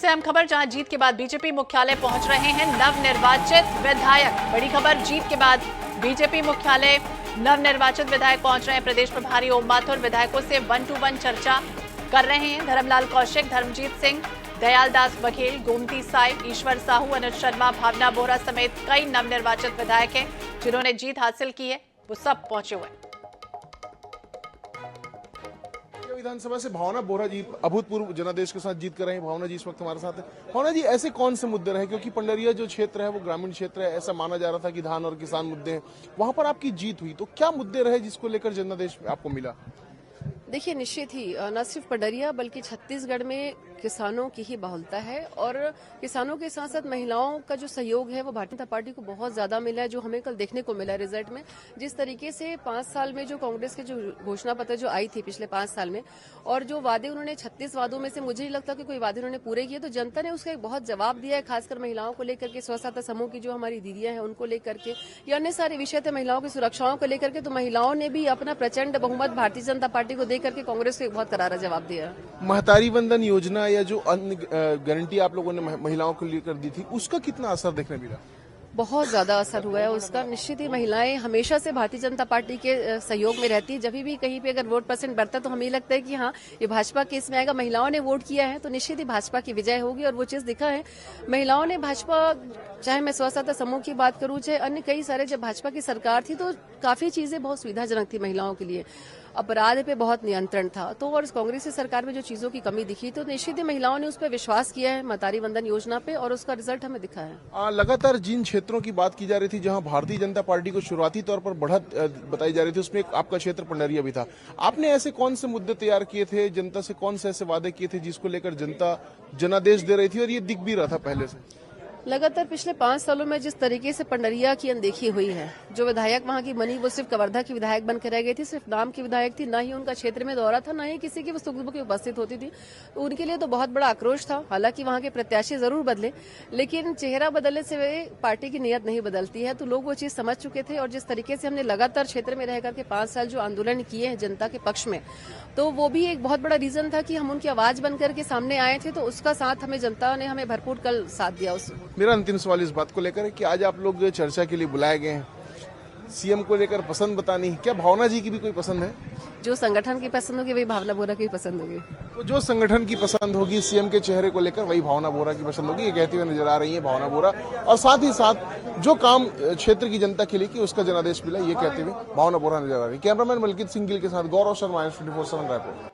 से अहम खबर, जहां जीत के बाद बीजेपी मुख्यालय पहुंच रहे हैं नवनिर्वाचित विधायक। बड़ी खबर, जीत के बाद बीजेपी मुख्यालय नवनिर्वाचित विधायक पहुंच रहे हैं। प्रदेश प्रभारी ओम माथुर विधायकों से 1-to-1 चर्चा कर रहे हैं। धर्मलाल कौशिक, धर्मजीत सिंह, दयाल दास बघेल, गोमती साई, ईश्वर साहू, अनुज शर्मा, भावना बोहरा समेत कई नवनिर्वाचित विधायक हैं जिन्होंने जीत हासिल की है, वो सब पहुंचे हुए। विधानसभा से भावना बोहरा जी अभूतपूर्व जनादेश के साथ जीत कर रहे हैं। भावना जी इस वक्त हमारे साथ है। भावना जी, ऐसे कौन से मुद्दे रहे, क्योंकि पंडरिया जो क्षेत्र है वो ग्रामीण क्षेत्र है, ऐसा माना जा रहा था कि धान और किसान मुद्दे हैं, वहां पर आपकी जीत हुई, तो क्या मुद्दे रहे जिसको लेकर जनादेश आपको मिला? देखिए, निश्चित ही न सिर्फ पंडरिया बल्कि छत्तीसगढ़ में किसानों की ही बहुलता है और किसानों के साथ साथ महिलाओं का जो सहयोग है वो भारतीय जनता पार्टी को बहुत ज्यादा मिला है, जो हमें कल देखने को मिला रिजल्ट में। जिस तरीके से 5 साल में जो कांग्रेस के जो घोषणा पत्र जो आई थी पिछले 5 साल में, और जो वादे उन्होंने 36 वादों में से मुझे नहीं लगता कि कोई वादे उन्होंने पूरे किए, तो जनता ने उसका एक बहुत जवाब दिया है, खासकर महिलाओं को लेकर के, स्वसहायता समूह की जो हमारी दीदियां हैं उनको लेकर के, या अन्य सारे विषय थे महिलाओं की सुरक्षाओं को लेकर के। तो महिलाओं ने भी अपना प्रचंड बहुमत भारतीय जनता पार्टी को देकर के कांग्रेस को एक बहुत करारा जवाब दिया। महतारी वंदन योजना या जो अन्य गारंटी आप लोगों ने महिलाओं को लेकर दी थी, उसका कितना असर देखने मिला? बहुत ज्यादा असर हुआ है उसका। निश्चित ही महिलाएं हमेशा से भारतीय जनता पार्टी के सहयोग में रहती है। जब भी कहीं पे अगर वोट परसेंट बढ़ता है तो हमें लगता है कि हाँ, ये भाजपा के इसमें आएगा। महिलाओं ने वोट किया है तो निश्चित ही भाजपा की विजय होगी, और वो चीज दिखा है। महिलाओं ने भाजपा, चाहे मैं स्वसहायता समूह की बात करूं, चाहे अन्य कई सारे, जब भाजपा की सरकार थी तो काफी चीजें बहुत सुविधाजनक थी महिलाओं के लिए, अपराध पे बहुत नियंत्रण था। तो और कांग्रेस की सरकार में जो चीजों की कमी दिखी, तो निश्चित ही महिलाओं ने उस पर विश्वास किया है, महतारी वंदन योजना पे, और उसका रिजल्ट हमें दिखा है। लगातार जिन क्षेत्रों की बात की जा रही थी जहां भारतीय जनता पार्टी को शुरुआती तौर पर बढ़त बताई जा रही थी, उसमें एक आपका क्षेत्र पंडरिया भी था। आपने ऐसे कौन से मुद्दे तैयार किए थे, जनता से कौन से ऐसे वादे किए थे जिसको लेकर जनता जनादेश दे रही थी, और ये दिख भी रहा था पहले से? लगातार पिछले 5 सालों में जिस तरीके से पंडरिया की अनदेखी हुई है, जो विधायक वहां की बनी वो सिर्फ कवर्धा की विधायक बनकर रह गई थी, सिर्फ नाम की विधायक थी, न ही उनका क्षेत्र में दौरा था, न ही किसी की सुख दुख की उपस्थित होती थी। तो उनके लिए तो बहुत बड़ा आक्रोश था। हालांकि वहां के प्रत्याशी जरूर बदले, लेकिन चेहरा बदलने से पार्टी की नीयत नहीं बदलती है। तो लोग वो चीज समझ चुके थे, और जिस तरीके से हमने लगातार क्षेत्र में रहकर के 5 साल जो आंदोलन किए हैं जनता के पक्ष में, तो वो भी एक बहुत बड़ा रीजन था कि हम उनकी आवाज बनकर के सामने आए थे। तो उसका साथ हमें जनता ने हमें भरपूर कल साथ दिया। मेरा अंतिम सवाल इस बात को लेकर है कि आज आप लोग चर्चा के लिए बुलाए गए हैं, सीएम को लेकर पसंद बतानी, क्या भावना जी की भी कोई पसंद है? जो संगठन की पसंद होगी वही भावना बोहरा की पसंद होगी। तो जो संगठन की पसंद होगी सीएम के चेहरे को लेकर, वही भावना बोहरा की पसंद होगी, ये कहती हुई नजर आ रही है भावना बोहरा। और साथ ही साथ जो काम क्षेत्र की जनता के लिए कि उसका जनादेश मिला, ये कहते हुए भावना बोहरा नजर आ रही है। कैमरामैन मलकित सिंह गिल के साथ गौरव शर्मा, 24/7 रायपुर।